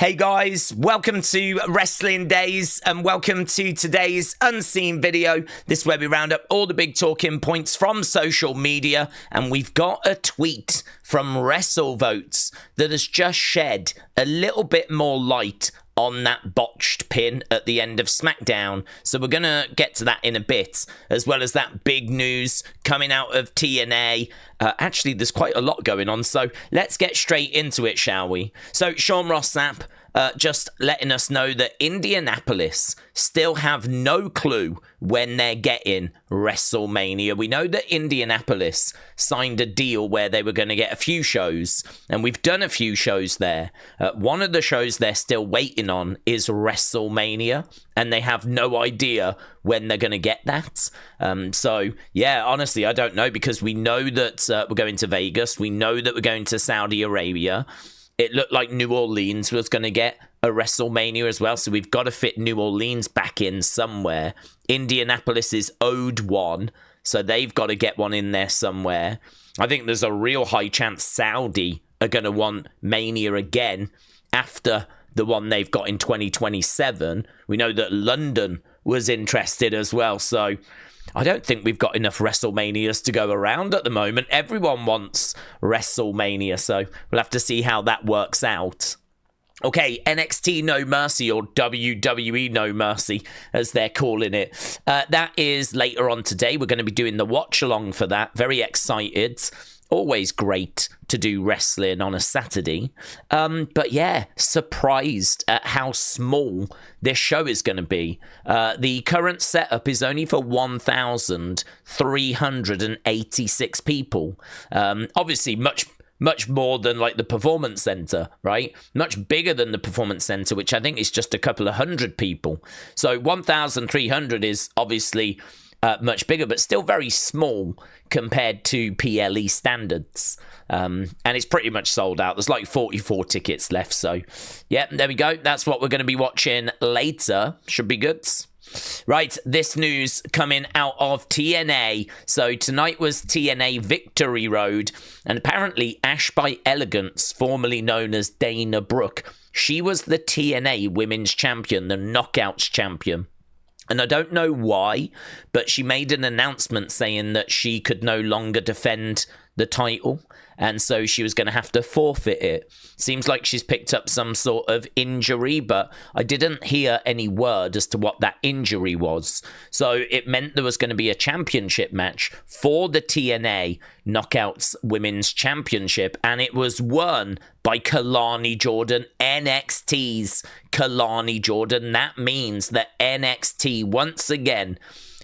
Hey guys, welcome to Wrestling Days and welcome to today's unseen video. This is where we round up all the big talking points from social media, and we've got a tweet from Wrestlevotes that has just shed a little bit more light on that botched pin at the end of Smackdown. So we're going to get to that in a bit, as well as that big news coming out of TNA. Actually, there's quite a lot going on, so let's get straight into it, shall we? So Sean Ross Sapp just letting us know that Indianapolis still have no clue when they're getting Wrestlemania. We know that Indianapolis signed a deal where they were going to get a few shows, and we've done a few shows there. One of the shows they're still waiting on is Wrestlemania, and they have no idea when they're going to get that. So, yeah, honestly, I don't know, because we know that we're going to Vegas. We know that we're going to Saudi Arabia. It looked like New Orleans was going to get a Wrestlemania as well, so we've got to fit New Orleans back in somewhere. Indianapolis is owed one, so they've got to get one in there somewhere. I think there's a real high chance Saudi are going to want Mania again after the one they've got in 2027. We know that London was interested as well, so I don't think we've got enough WrestleManias to go around at the moment. Everyone wants WrestleMania, so we'll have to see how that works out. Okay, NXT No Mercy, or WWE No Mercy, as they're calling it. That is later on today. We're going to be doing the watch-along for that. Very excited. Always great to do wrestling on a Saturday. But yeah, surprised at how small this show is going to be. The current setup is only for 1,386 people. Obviously, much more than like the Performance Center, right? Much bigger than the Performance Center, which I think is just a couple of hundred people. So 1,300 is obviously much bigger, but still very small compared to PLE standards. And it's pretty much sold out. There's like 44 tickets left. So, yeah, there we go. That's what we're going to be watching later. Should be good. Right, this news coming out of TNA. So tonight was TNA Victory Road, and apparently Ash By Elegance, formerly known as Dana Brooke, she was the TNA Women's Champion, the Knockouts Champion. And I don't know why, but she made an announcement saying that she could no longer defend the title, and so she was going to have to forfeit it. Seems like she's picked up some sort of injury, but I didn't hear any word as to what that injury was. So it meant there was going to be a championship match for the TNA Knockouts Women's Championship, and it was won by Kelani Jordan, NXT's Kelani Jordan. That means that NXT once again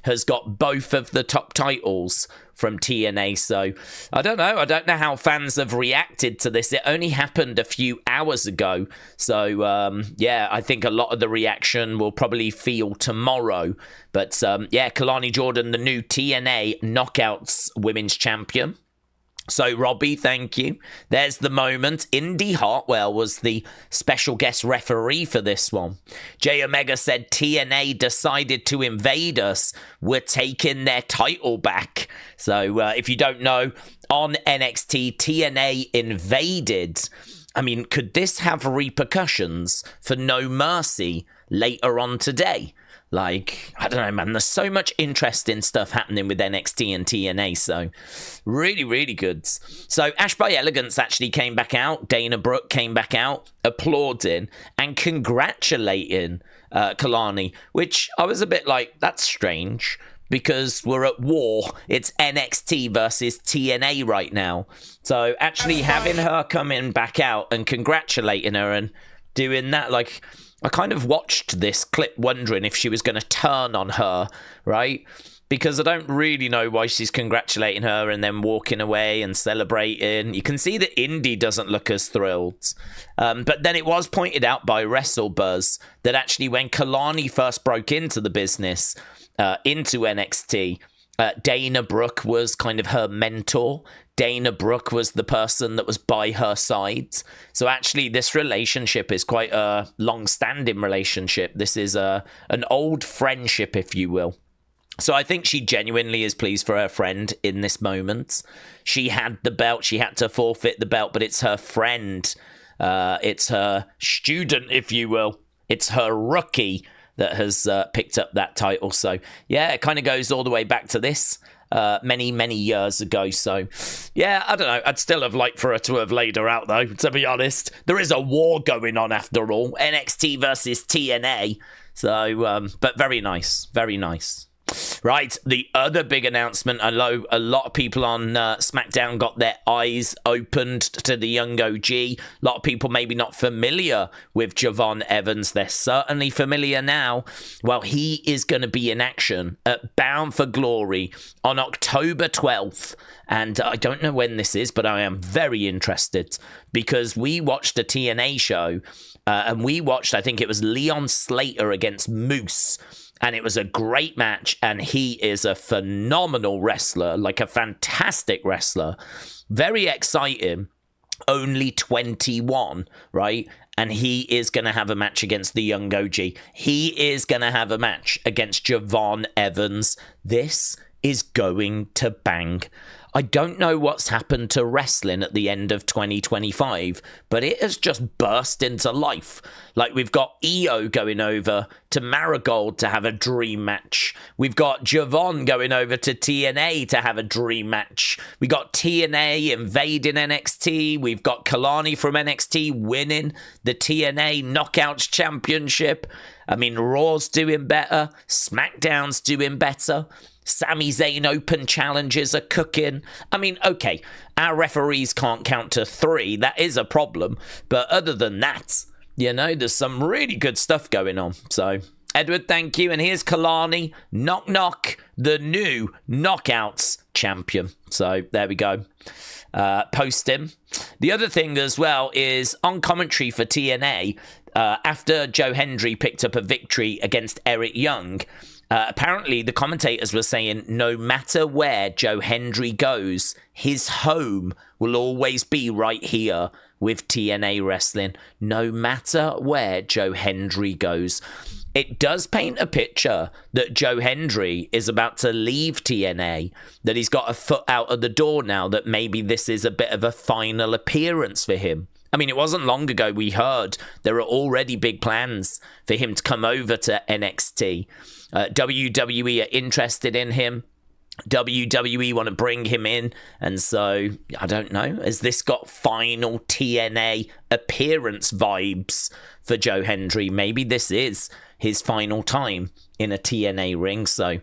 has got both of the top titles from TNA. So I don't know how fans have reacted to this. It only happened a few hours ago, so yeah, I think a lot of the reaction will probably feel tomorrow. But yeah, Kelani Jordan, the new TNA Knockouts Women's Champion. So, Robbie, thank you. There's the moment. Indy Hartwell was the special guest referee for this one. J Omega said TNA decided to invade us. We're taking their title back. So, if you don't know, on NXT, TNA invaded. I mean, could this have repercussions for No Mercy later on today? Like, I don't know, man. There's so much interesting stuff happening with NXT and TNA, so really, really good. So Ash By Elegance actually came back out. Dana Brooke came back out, applauding and congratulating Kelani, which I was a bit like, that's strange, because we're at war. It's NXT versus TNA right now. So actually having her coming back out and congratulating her and doing that, like, I kind of watched this clip wondering if she was going to turn on her, right? Because I don't really know why she's congratulating her and then walking away and celebrating. You can see that Indy doesn't look as thrilled. But then it was pointed out by WrestleBuzz that actually when Kelani first broke into the business, into NXT, Dana Brooke was kind of her mentor. Dana Brooke was the person that was by her side. So actually, this relationship is quite a long-standing relationship. This is an old friendship, if you will. So I think she genuinely is pleased for her friend in this moment. She had the belt. She had to forfeit the belt, but it's her friend It's her student, if you will. It's her rookie that has picked up that title. So, yeah, it kind of goes all the way back to this many, many years ago. So, yeah, I don't know. I'd still have liked for her to have laid her out, though, to be honest. There is a war going on, after all. NXT versus TNA. So, but very nice. Very nice. Right, the other big announcement, I know a lot of people on SmackDown got their eyes opened to the young OG. A lot of people maybe not familiar with Javon Evans. They're certainly familiar now. Well, he is going to be in action at Bound for Glory on October 12th. And I don't know when this is, but I am very interested because we watched a TNA show and we watched, I think it was Leon Slater against Moose. And it was a great match, and he is a phenomenal wrestler, like a fantastic wrestler. Very exciting. Only 21, right? And he is going to have a match against the young OG. He is going to have a match against Javon Evans. This is going to bang. I don't know what's happened to wrestling at the end of 2025, but it has just burst into life. Like, we've got EO going over to Marigold to have a dream match. We've got Javon going over to TNA to have a dream match. We got TNA invading NXT. We've got Kelani from NXT winning the TNA Knockouts Championship. I mean, Raw's doing better. SmackDown's doing better. Sami Zayn Open challenges are cooking. I mean, okay, our referees can't count to 3. That is a problem. But other than that, you know, there's some really good stuff going on. So, Edward, thank you. And here's Kelani, knock knock, the new Knockouts champion. So, there we go. Post him. The other thing as well is on commentary for TNA, after Joe Hendry picked up a victory against Eric Young, apparently the commentators were saying no matter where Joe Hendry goes, his home will always be right here with TNA Wrestling. No matter where Joe Hendry goes. It does paint a picture that Joe Hendry is about to leave TNA, that he's got a foot out of the door now, that maybe this is a bit of a final appearance for him. I mean, it wasn't long ago we heard there are already big plans for him to come over to NXT. WWE are interested in him. WWE want to bring him in. And so, I don't know. Has this got final TNA appearance vibes for Joe Hendry? Maybe this is his final time in a TNA ring. So,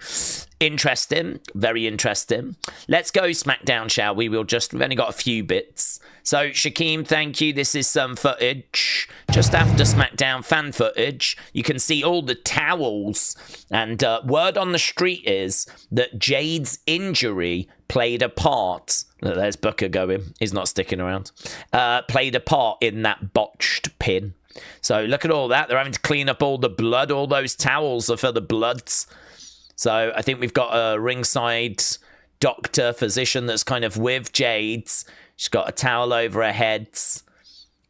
interesting. Very interesting. Let's go SmackDown, shall we? We've only got a few bits. So, Shakeem, thank you. This is some footage. Just after SmackDown fan footage, you can see all the towels. And word on the street is that Jade's injury played a part. There's Booker going. He's not sticking around. Played a part in that botched pin. So look at all that. They're having to clean up all the blood. All those towels are for the bloods. So I think we've got a ringside doctor, physician that's kind of with Jade's. She's got a towel over her head.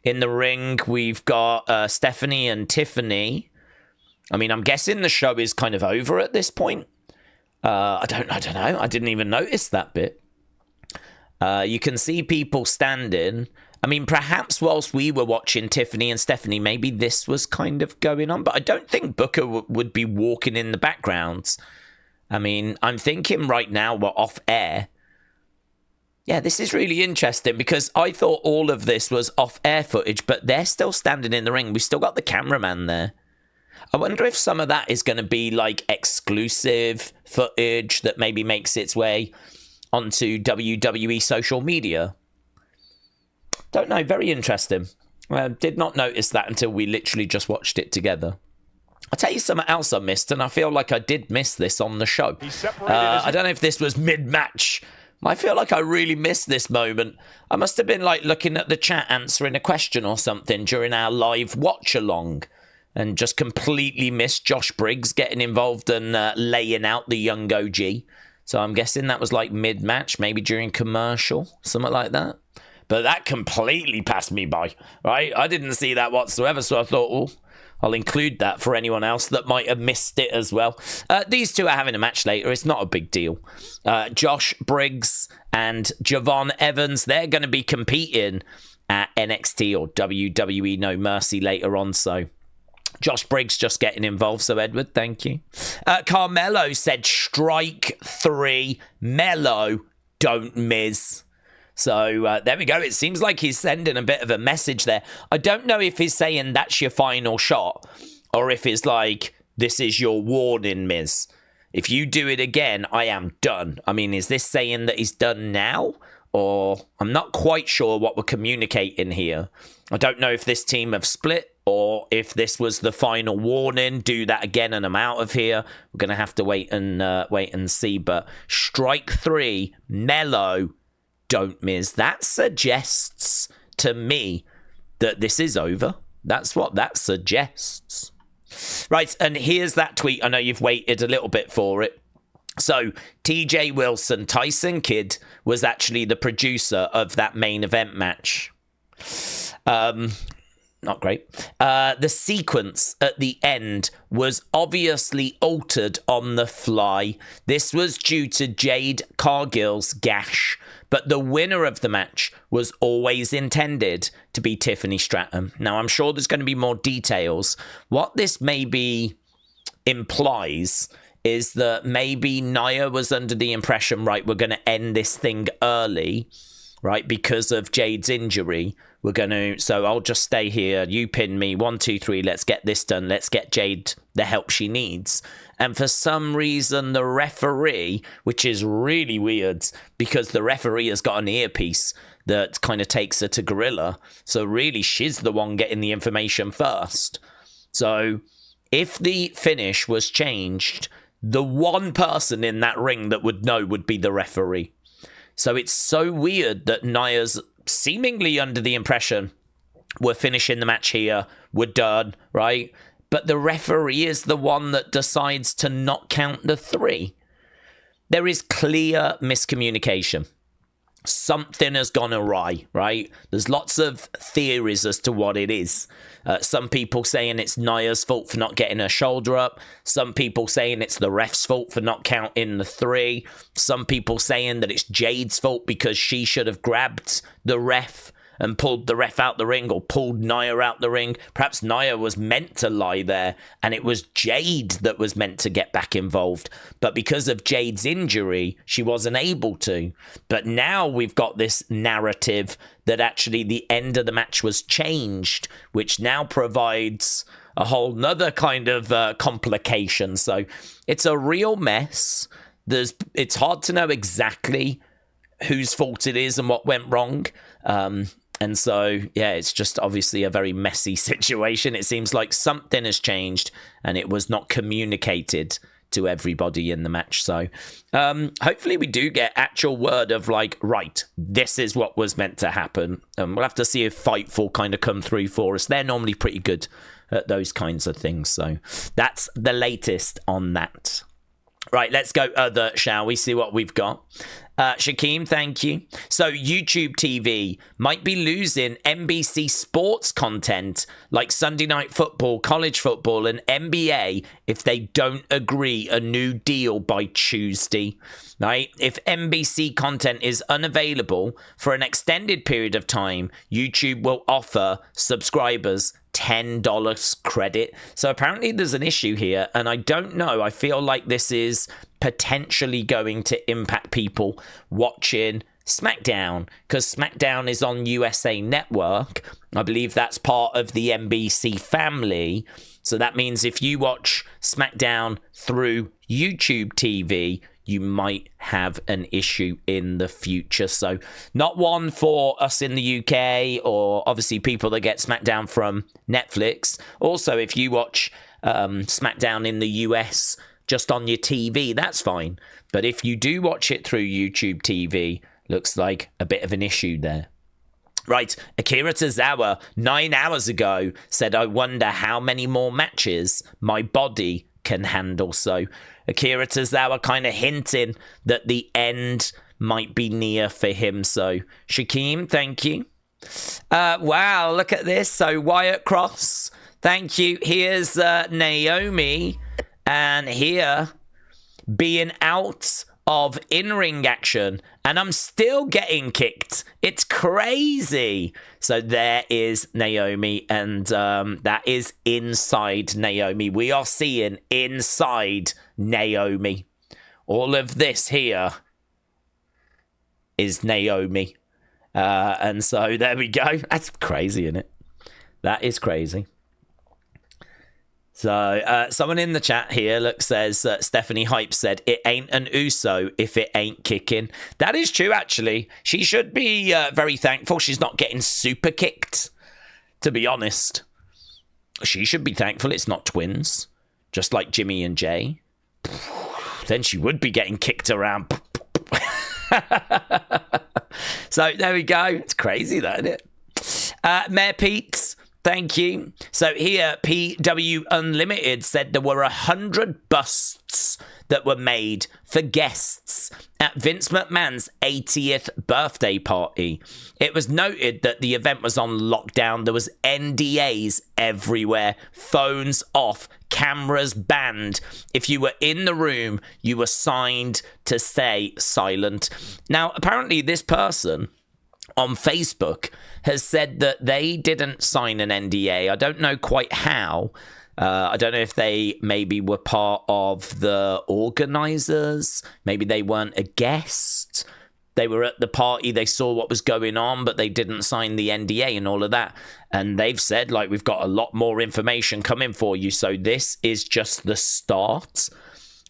In the ring, we've got Stephanie and Tiffany. I mean, I'm guessing the show is kind of over at this point. I don't know. I didn't even notice that bit. You can see people standing. I mean, perhaps whilst we were watching Tiffany and Stephanie, maybe this was kind of going on. But I don't think Booker would be walking in the background. I mean, I'm thinking right now we're off air. Yeah, this is really interesting because I thought all of this was off-air footage, but they're still standing in the ring. We've still got the cameraman there. I wonder if some of that is going to be like exclusive footage that maybe makes its way onto WWE social media. Don't know. Very interesting. Did not notice that until we literally just watched it together. I'll tell you something else I missed, and I feel like I did miss this on the show. I don't know if this was mid-match. I feel like I really missed this moment. I must have been like looking at the chat answering a question or something during our live watch-along and just completely missed Josh Briggs getting involved and laying out the young OG. So I'm guessing that was like mid-match, maybe during commercial, something like that. But that completely passed me by, right? I didn't see that whatsoever, so I thought, oh, I'll include that for anyone else that might have missed it as well. These two are having a match later. It's not a big deal. Josh Briggs and Javon Evans, they're going to be competing at NXT or WWE No Mercy later on. So Josh Briggs just getting involved. So Edward, thank you. Carmelo said strike 3. Melo, don't miss. So there we go. It seems like he's sending a bit of a message there. I don't know if he's saying that's your final shot or if it's like, this is your warning, Miz. If you do it again, I am done. I mean, is this saying that he's done now? Or I'm not quite sure what we're communicating here. I don't know if this team have split or if this was the final warning. Do that again and I'm out of here. We're going to have to wait and see. But strike 3, Melo, don't miss. That suggests to me that this is over. That's what that suggests. Right, and here's that tweet. I know you've waited a little bit for it. So, TJ Wilson, Tyson Kidd, was actually the producer of that main event match. Not great. The sequence at the end was obviously altered on the fly. This was due to Jade Cargill's gash, but the winner of the match was always intended to be Tiffany Stratton. Now, I'm sure there's going to be more details. What this maybe implies is that maybe Nia was under the impression, right, we're going to end this thing early, right, because of Jade's injury. We're going to, so I'll just stay here. You pin me. 1, 2, 3. Let's get this done. Let's get Jade the help she needs. And for some reason, the referee, which is really weird because the referee has got an earpiece that kind of takes her to Gorilla. So really, she's the one getting the information first. So if the finish was changed, the one person in that ring that would know would be the referee. So it's so weird that Nia's seemingly under the impression we're finishing the match here, we're done, right? But the referee is the one that decides to not count the 3. There is clear miscommunication. Something has gone awry, right? There's lots of theories as to what it is. Some people saying it's Nia's fault for not getting her shoulder up. Some people saying it's the ref's fault for not counting the 3. Some people saying that it's Jade's fault because she should have grabbed the ref and pulled the ref out the ring or pulled Nia out the ring. Perhaps Nia was meant to lie there and it was Jade that was meant to get back involved. But because of Jade's injury, she wasn't able to. But now we've got this narrative that actually the end of the match was changed, which now provides a whole nother kind of complication. So it's a real mess. It's hard to know exactly whose fault it is and what went wrong. And so, yeah, it's just obviously a very messy situation. It seems like something has changed and it was not communicated to everybody in the match. So hopefully we do get actual word of like, right, this is what was meant to happen. We'll have to see if Fightful kind of come through for us. They're normally pretty good at those kinds of things. So that's the latest on that. Right, let's go other, shall we? See what we've got. Shakeem, thank you. So YouTube TV might be losing NBC sports content like Sunday Night Football, college football, and NBA if they don't agree a new deal by Tuesday. Right? If NBC content is unavailable for an extended period of time, YouTube will offer subscribers $10 credit. So apparently there's an issue here, and I don't know. I feel like this is potentially going to impact people watching Smackdown, because Smackdown is on USA Network. I believe that's part of the NBC family. So that means if you watch Smackdown through YouTube TV, you might have an issue in the future. So not one for us in the UK or obviously people that get Smackdown from Netflix. Also, if you watch Smackdown in the US just on your TV, that's fine. But if you do watch it through YouTube TV, looks like a bit of an issue there. Right, Akira Tozawa 9 hours ago said, I wonder how many more matches my body can handle. So Akira Tozawa kind of hinting that the end might be near for him. So Shakeem, thank you. Wow, look at this. So Wyatt Cross, thank you. Here's Naomi, and here being out of in-ring action, and I'm still getting kicked. It's crazy. So there is Naomi, and that is inside Naomi. We are seeing inside Naomi. All of this here is Naomi. And so there we go. That's crazy, isn't it? That is crazy. So someone in the chat here says, Stephanie Hype said, it ain't an Uso if it ain't kicking. That is true, actually. She should be very thankful she's not getting super kicked, to be honest. She should be thankful it's not twins, just like Jimmy and Jay. Then she would be getting kicked around. So there we go. It's crazy, that, isn't it? Mayor Pete, thank you. So here, PW Unlimited said there were 100 busts that were made for guests at Vince McMahon's 80th birthday party. It was noted that the event was on lockdown. There was NDAs everywhere, phones off, cameras banned. If you were in the room, you were signed to stay silent. Now, apparently this person on Facebook has said that they didn't sign an NDA. I don't know quite how. I don't know if they maybe were part of the organizers. Maybe they weren't a guest. They were at the party. They saw what was going on, but they didn't sign the NDA and all of that. And they've said, like, we've got a lot more information coming for you. So this is just the start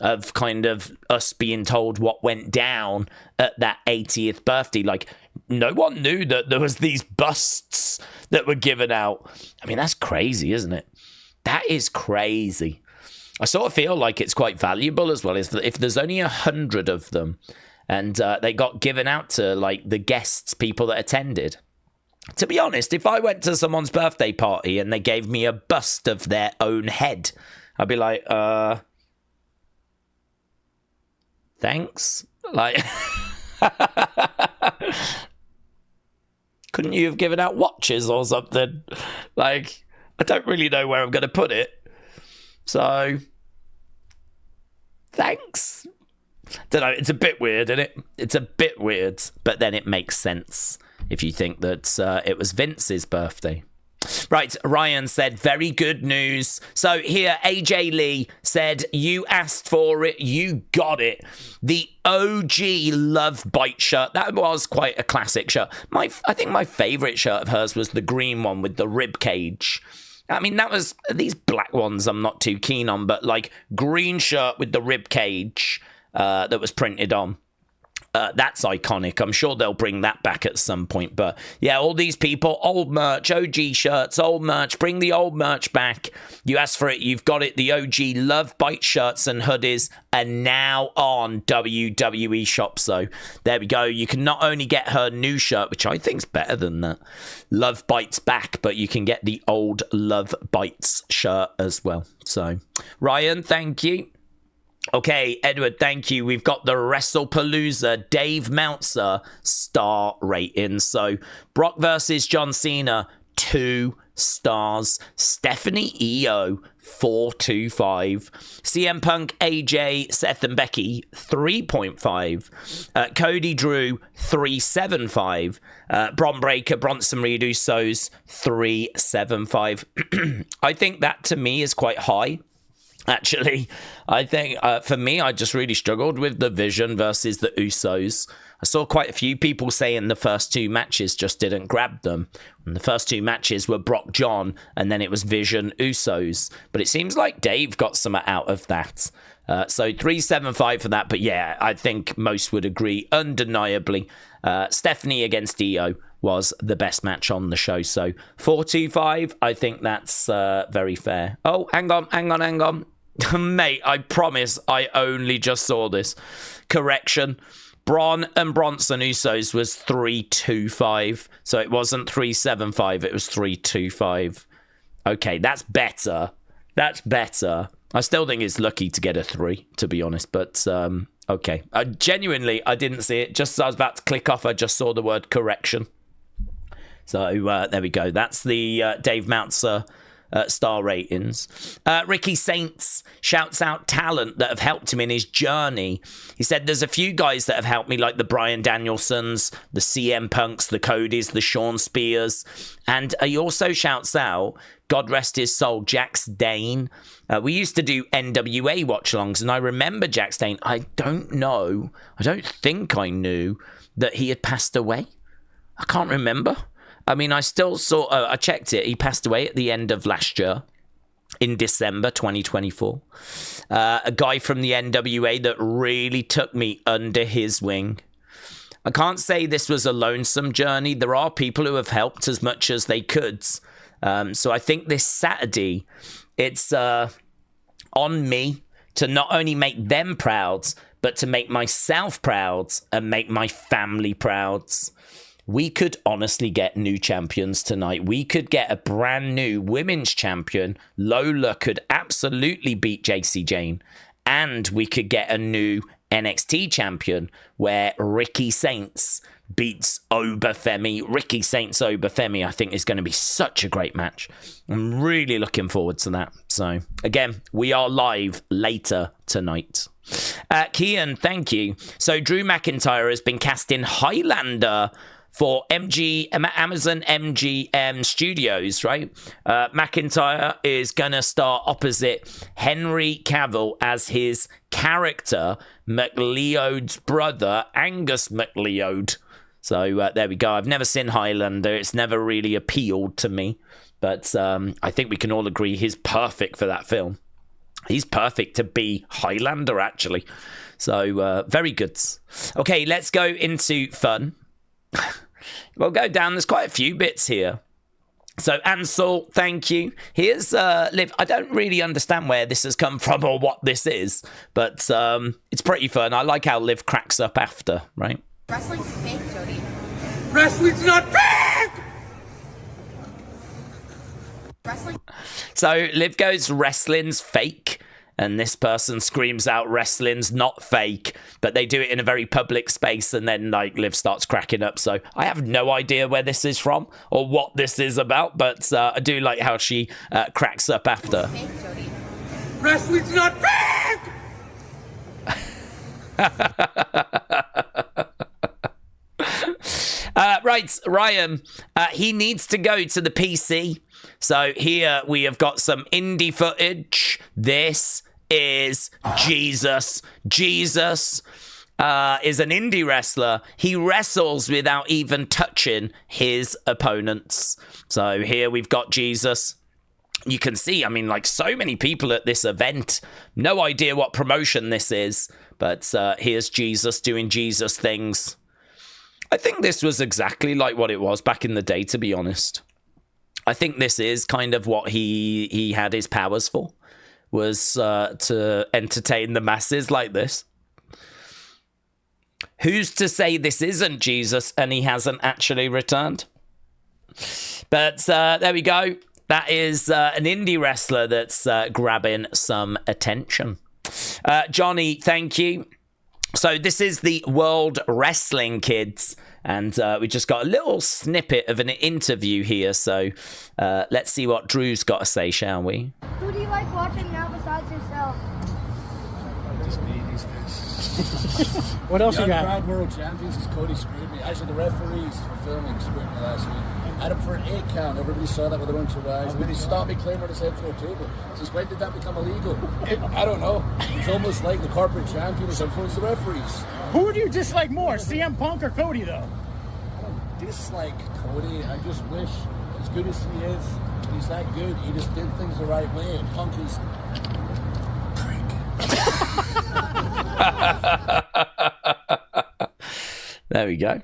of kind of us being told what went down at that 80th birthday. Like, no one knew that there was these busts that were given out. I mean, that's crazy, isn't it? That is crazy. I sort of feel like it's quite valuable as well. If there's only 100 of them and they got given out to, like, the guests, people that attended. To be honest, if I went to someone's birthday party and they gave me a bust of their own head, I'd be like, thanks. Like, couldn't you have given out watches or something? Like, I don't really know where I'm going to put it. So, thanks. Don't know, it's a bit weird, isn't it? It's a bit weird, but then it makes sense if you think that it was Vince's birthday. Right, Ryan said, very good news. So here, AJ Lee said, you asked for it, you got it. The OG Love Bite shirt. That was quite a classic shirt. I think my favourite shirt of hers was the green one with the rib cage. I mean, that was, these black ones I'm not too keen on, but like green shirt with the rib cage that was printed on. That's iconic. I'm sure they'll bring that back at some point. But yeah, all these people, old merch, OG shirts, old merch, bring the old merch back. You asked for it, you've got it. The OG Love Bite shirts and hoodies are now on WWE Shop. So there we go. You can not only get her new shirt, which I think's better than that, Love Bites back, but you can get the old Love Bites shirt as well. So Ryan, thank you. Okay, Edward, thank you. We've got the Wrestlepalooza Dave Meltzer star rating. So, Brock versus John Cena, 2 stars. Stephanie EO, 4.25. CM Punk, AJ, Seth and Becky, 3.5. Cody Drew, 3.75. Bron Breakker, Bronson Reed Usos, 3.75. I think that to me is quite high. Actually, I think for me, I just really struggled with the Vision versus the Usos. I saw quite a few people saying the first 2 matches just didn't grab them. And the first 2 matches were Brock John, and then it was Vision Usos. But it seems like Dave got some out of that. So 3.75 for that. But yeah, I think most would agree undeniably. Stephanie against Io was the best match on the show. So 4.25, I think that's very fair. Oh, hang on. Mate, I promise I only just saw this. Correction. Braun and Bronson Usos was 3.25. So it wasn't 3.75, it was 3.25. Okay, that's better. I still think it's lucky to get a 3, to be honest. But, okay. I didn't see it. Just as I was about to click off, I just saw the word correction. So there we go. That's the Dave Meltzer star ratings. Ricky Saints shouts out talent that have helped him in his journey. He said there's a few guys that have helped me, like the Bryan Danielsons, the CM Punks, the Codys, the Sean Spears. And he also shouts out, God rest his soul, Jax Dane. We used to do NWA watch-alongs, and I remember Jax Dane. I don't think I knew that he had passed away. I can't remember. I mean, I still saw, I checked it. He passed away at the end of last year in December 2024. A guy from the NWA that really took me under his wing. I can't say this was a lonesome journey. There are people who have helped as much as they could. So I think this Saturday, it's on me to not only make them proud, but to make myself proud and make my family proud. We could honestly get new champions tonight. We could get a brand new women's champion. Lola could absolutely beat JC Jane. And we could get a new NXT champion where Ricky Saints beats Obafemi. Ricky Saints Obafemi, I think, is going to be such a great match. I'm really looking forward to that. So, again, we are live later tonight. Kian, thank you. So, Drew McIntyre has been cast in Highlander for Amazon MGM Studios, right? McIntyre is going to star opposite Henry Cavill as his character, McLeod's brother, Angus McLeod. So there we go. I've never seen Highlander. It's never really appealed to me. But I think we can all agree he's perfect for that film. He's perfect to be Highlander, actually. So very good. Okay, let's go into fun. We'll go down. There's quite a few bits here. So, Ansel, thank you. Here's Liv. I don't really understand where this has come from or what this is, but it's pretty fun. I like how Liv cracks up after, right? Wrestling's fake, Jody. Wrestling's not fake! Wrestling. So, Liv goes, wrestling's fake. And this person screams out, wrestling's not fake. But they do it in a very public space. And then, like, Liv starts cracking up. So I have no idea where this is from or what this is about. But I do like how she cracks up after. Fake, Jody. Wrestling's not fake! Right, Ryan, he needs to go to the PC. So here we have got some indie footage. This is Jesus. Jesus is an indie wrestler. He wrestles without even touching his opponents. So here we've got Jesus. You can see, I mean, like, so many people at this event. No idea what promotion this is. But here's Jesus doing Jesus things. I think this was exactly like what it was back in the day, to be honest. I think this is kind of what he had his powers for, was to entertain the masses like this. Who's to say this isn't Jesus and he hasn't actually returned? But there we go. That is an indie wrestler that's grabbing some attention. Johnny, thank you. So this is the World Wrestling Kids, and we just got a little snippet of an interview here. So let's see what Drew's got to say, shall we? Who do you like watching now besides yourself? Just me these days. What else The you got? Unproud World Champions is Cody screwed me. Actually, the referees for filming screwed me last week. I had him for an 8 count. Everybody saw that with a bunch of eyes. And then he stopped me claiming his head through a table. Since when did that become illegal? I don't know. It's almost like the corporate champion is influenced the referees. Who do you dislike more, CM Punk or Cody, though? I don't dislike Cody. I just wish, as good as he is, he's that good. He just did things the right way. And Punk is There we go.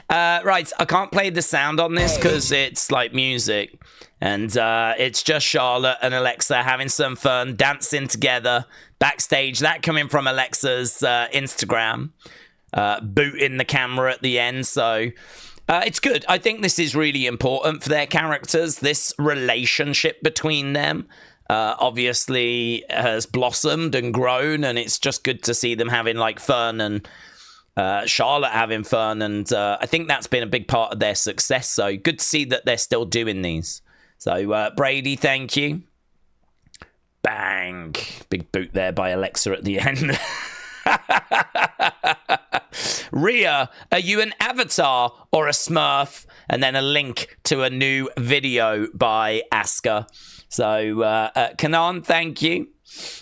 Right, I can't play the sound on this because it's like music. And it's just Charlotte and Alexa having some fun, dancing together backstage. That coming from Alexa's Instagram, booting the camera at the end. So it's good. I think this is really important for their characters. This relationship between them obviously has blossomed and grown. And it's just good to see them having like fun and Charlotte having fun, and I think that's been a big part of their success. So good to see that they're still doing these. So, Brady, thank you. Bang. Big boot there by Alexa at the end. Rhea, are you an avatar or a smurf? And then a link to a new video by Asuka. So, Kanan, thank you.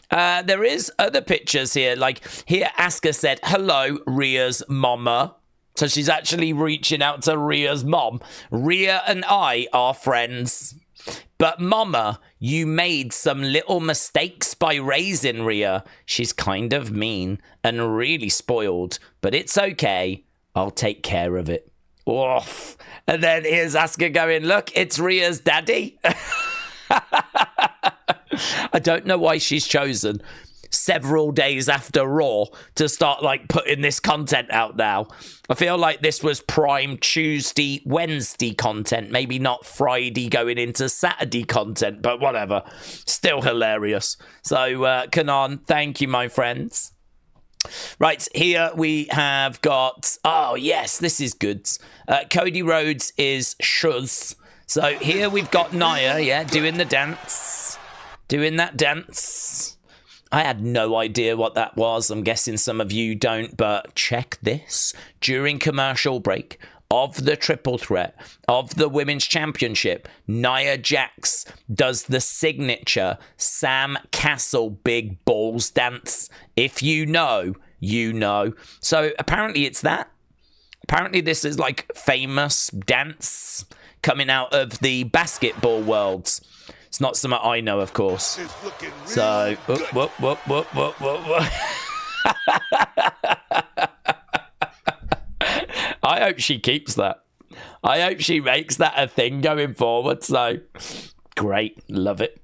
There is other pictures here. Like here, Asuka said, hello, Rhea's mama. So she's actually reaching out to Rhea's mom. Rhea and I are friends. But mama, you made some little mistakes by raising Rhea. She's kind of mean and really spoiled. But it's okay. I'll take care of it. Oof. And then here's Asuka going, look, it's Rhea's daddy. I don't know why she's chosen several days after Raw to start like putting this content out now. I feel like this was prime Tuesday, Wednesday content, maybe not Friday going into Saturday content, but whatever. Still hilarious. So, Kanan, thank you, my friends. Right, here we have got, oh yes, this is good. Cody Rhodes is Shuz. So here we've got Nia, yeah, doing the dance. Doing that dance. I had no idea what that was. I'm guessing some of you don't, but check this. During commercial break of the triple threat of the Women's Championship, Nia Jax does the signature Sam Castle big balls dance. If you know, you know. So apparently it's that. Apparently this is like famous dance coming out of the basketball worlds. It's not something I know, of course. So, whoop, whoop, whoop, whoop, whoop. I hope she keeps that. I hope she makes that a thing going forward. So, great. Love it.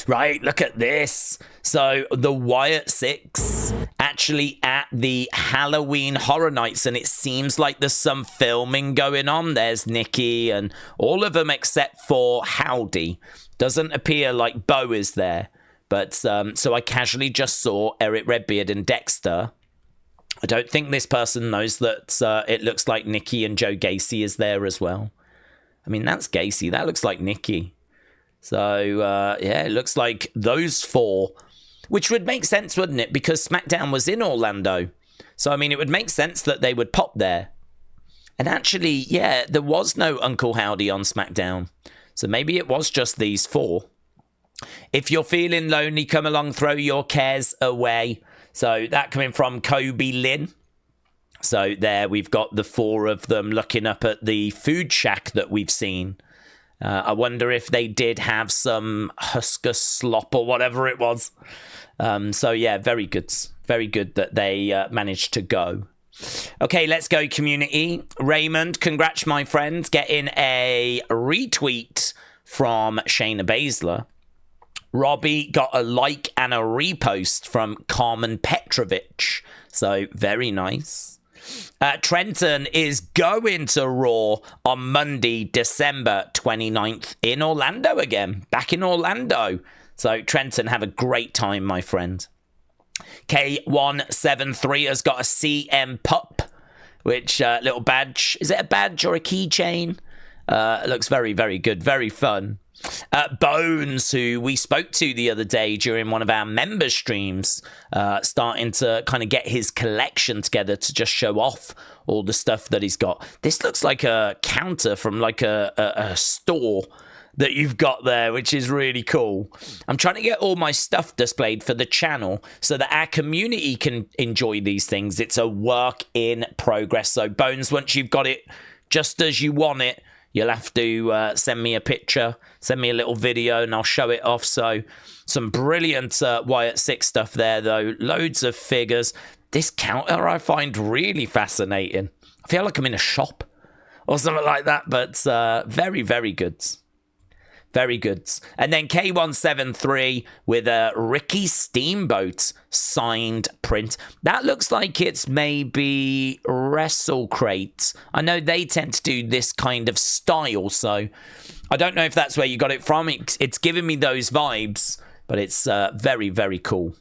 Right, look at this. So, the Wyatt Six actually at the Halloween Horror Nights, and it seems like there's some filming going on. There's Nikki and all of them except for Howdy. Doesn't appear like Bo is there. But, so I casually just saw Eric Redbeard and Dexter. I don't think this person knows that it looks like Nikki and Joe Gacy is there as well. I mean, that's Gacy. That looks like Nikki. So, yeah, it looks like those four, which would make sense, wouldn't it? Because SmackDown was in Orlando. So, I mean, it would make sense that they would pop there. And actually, yeah, there was no Uncle Howdy on SmackDown. So maybe it was just these four. If you're feeling lonely, come along, throw your cares away. So that coming from Kobe Lynn. So there we've got the four of them looking up at the food shack that we've seen. I wonder if they did have some Husker slop or whatever it was. So yeah, very good. Very good that they managed to go. Okay, let's go, community. Raymond, congrats, my friend, getting a retweet from Shayna Baszler. Robbie got a like and a repost from Carmen Petrovich. So, very nice. Trenton is going to Raw on Monday, December 29th in Orlando again. Back in Orlando. So, Trenton, have a great time, my friend. K173 has got a CM Pup, which little badge. Is it a badge or a keychain? It looks very, very good. Very fun. Bones, who we spoke to the other day during one of our member streams, starting to kind of get his collection together to just show off all the stuff that he's got. This looks like a counter from like a store that you've got there, which is really cool. I'm trying to get all my stuff displayed for the channel so that our community can enjoy these things. It's a work in progress. So, Bones, once you've got it just as you want it, you'll have to send me a picture, send me a little video, and I'll show it off. So, some brilliant Wyatt Six stuff there, though. Loads of figures. This counter I find really fascinating. I feel like I'm in a shop or something like that, but very, very good. Very good. And then K173 with a Ricky Steamboat signed print. That looks like it's maybe Wrestle Crate. I know they tend to do this kind of style, so I don't know if that's where you got it from. It's giving me those vibes, but it's very, very cool.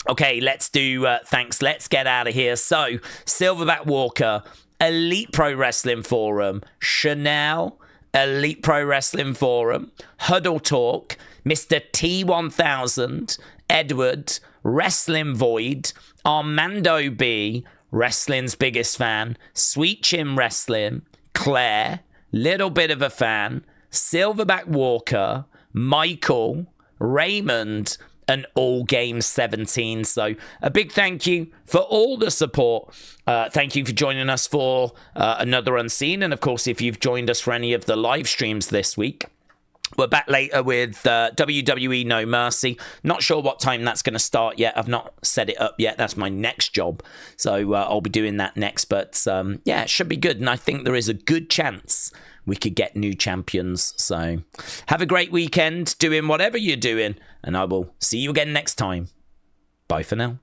Okay, let's do thanks. Let's get out of here. So, Silverback Walker, Elite Pro Wrestling Forum, Chanel, Elite Pro Wrestling Forum, Huddle Talk, Mr. T1000, Edward, Wrestling Void, Armando B, Wrestling's Biggest Fan, Sweet Chin Wrestling, Claire, Little Bit of a Fan, Silverback Walker, Michael, Raymond, and All Game 17. So a big thank you for all the support. Thank you for joining us for another Unseen. And of course, if you've joined us for any of the live streams this week, we're back later with WWE No Mercy. Not sure what time that's going to start yet. I've not set it up yet. That's my next job. So I'll be doing that next. But yeah, it should be good. And I think there is a good chance we could get new champions. So have a great weekend doing whatever you're doing. And I will see you again next time. Bye for now.